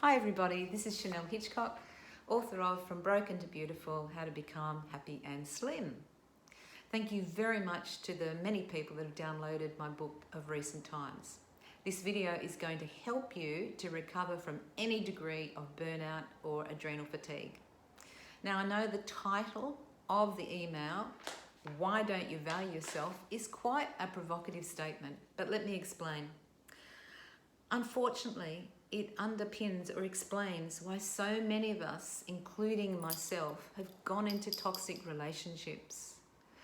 Hi everybody, this is Chanel Hitchcock, author of From Broken to Beautiful, How to Become Happy and Slim. Thank you very much to the many people that have downloaded my book of recent times. This video is going to help you to recover from any degree of burnout or adrenal fatigue. Now I know the title of the email, Why Don't You Value Yourself, is quite a provocative statement, but let me explain. Unfortunately, it underpins or explains why so many of us, including myself, have gone into toxic relationships,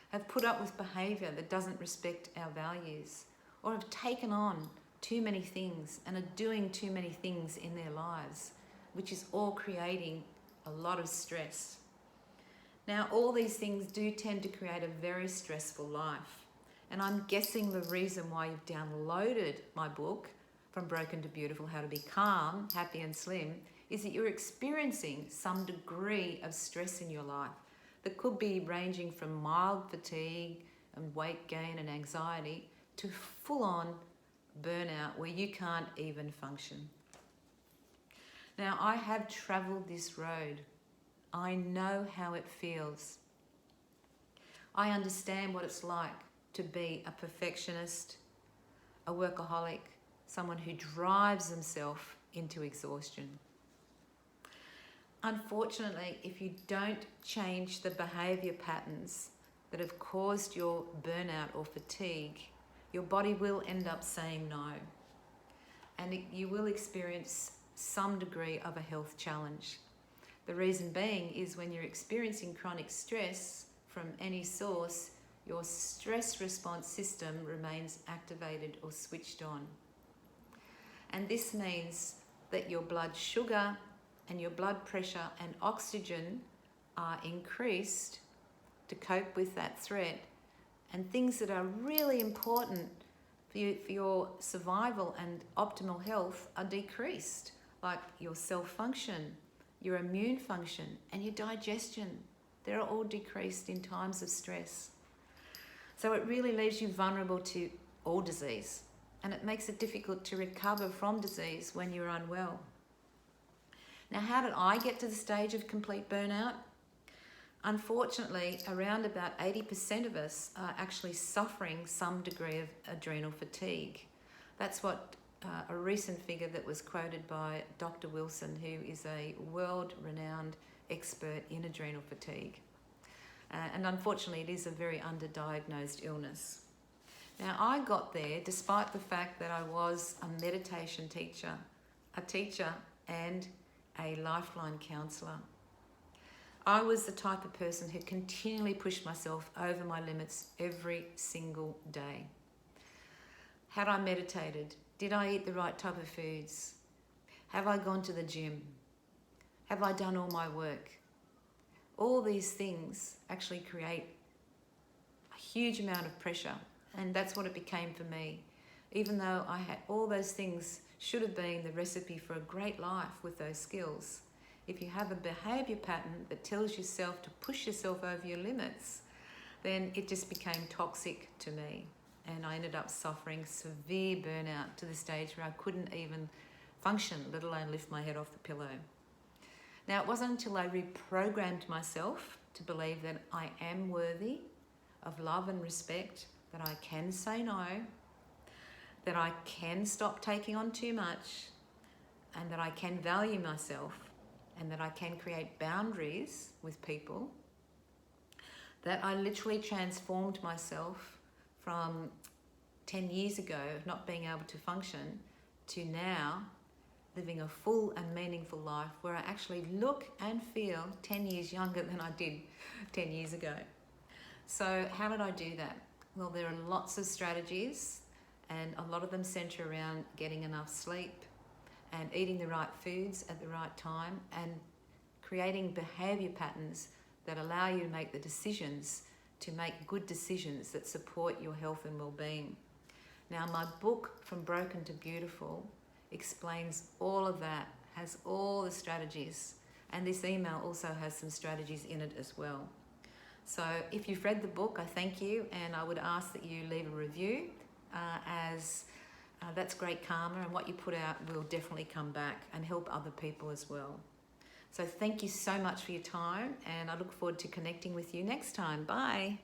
have put up with behaviour that doesn't respect our values, or have taken on too many things and are doing too many things in their lives, which is all creating a lot of stress. Now, all these things do tend to create a very stressful life, and I'm guessing the reason why you've downloaded my book, From Broken to Beautiful, How to Become Happy and Slim, is that you're experiencing some degree of stress in your life that could be ranging from mild fatigue and weight gain and anxiety to full-on burnout where you can't even function. Now, I have travelled this road. I know how it feels. I understand what it's like to be a perfectionist, a workaholic, someone who drives themselves into exhaustion. Unfortunately, if you don't change the behaviour patterns that have caused your burnout or fatigue, your body will end up saying no. And you will experience some degree of a health challenge. The reason being is when you're experiencing chronic stress from any source, your stress response system remains activated or switched on. And this means that your blood sugar and your blood pressure and oxygen are increased to cope with that threat, and things that are really important for your survival and optimal health are decreased, like your cell function, your immune function, and your digestion. They're all decreased in times of stress. So it really leaves you vulnerable to all disease, and it makes it difficult to recover from disease when you're unwell. Now, how did I get to the stage of complete burnout? Unfortunately, around about 80% of us are actually suffering some degree of adrenal fatigue. That's what a recent figure that was quoted by Dr. Wilson, who is a world-renowned expert in adrenal fatigue. And unfortunately, it is a very underdiagnosed illness. Now, I got there despite the fact that I was a meditation teacher, a teacher, and a lifeline counsellor. I was the type of person who continually pushed myself over my limits every single day. Had I meditated? Did I eat the right type of foods? Have I gone to the gym? Have I done all my work? All these things actually create a huge amount of pressure. And that's what it became for me. Even though I had all those things, should have been the recipe for a great life with those skills. If you have a behaviour pattern that tells yourself to push yourself over your limits, then it just became toxic to me. And I ended up suffering severe burnout to the stage where I couldn't even function, let alone lift my head off the pillow. Now, it wasn't until I reprogrammed myself to believe that I am worthy of love and respect, that I can say no, that I can stop taking on too much, and that I can value myself, and that I can create boundaries with people, that I literally transformed myself from 10 years ago not being able to function to now living a full and meaningful life where I actually look and feel 10 years younger than I did 10 years ago. So how did I do that? Well, there are lots of strategies, and a lot of them centre around getting enough sleep and eating the right foods at the right time and creating behaviour patterns that allow you to make the decisions, to make good decisions that support your health and well-being. Now, my book, From Broken to Beautiful, explains all of that, has all the strategies, and this email also has some strategies in it as well. So if you've read the book, I thank you, and I would ask that you leave a review as that's great karma, and what you put out will definitely come back and help other people as well. So thank you so much for your time, and I look forward to connecting with you next time. Bye.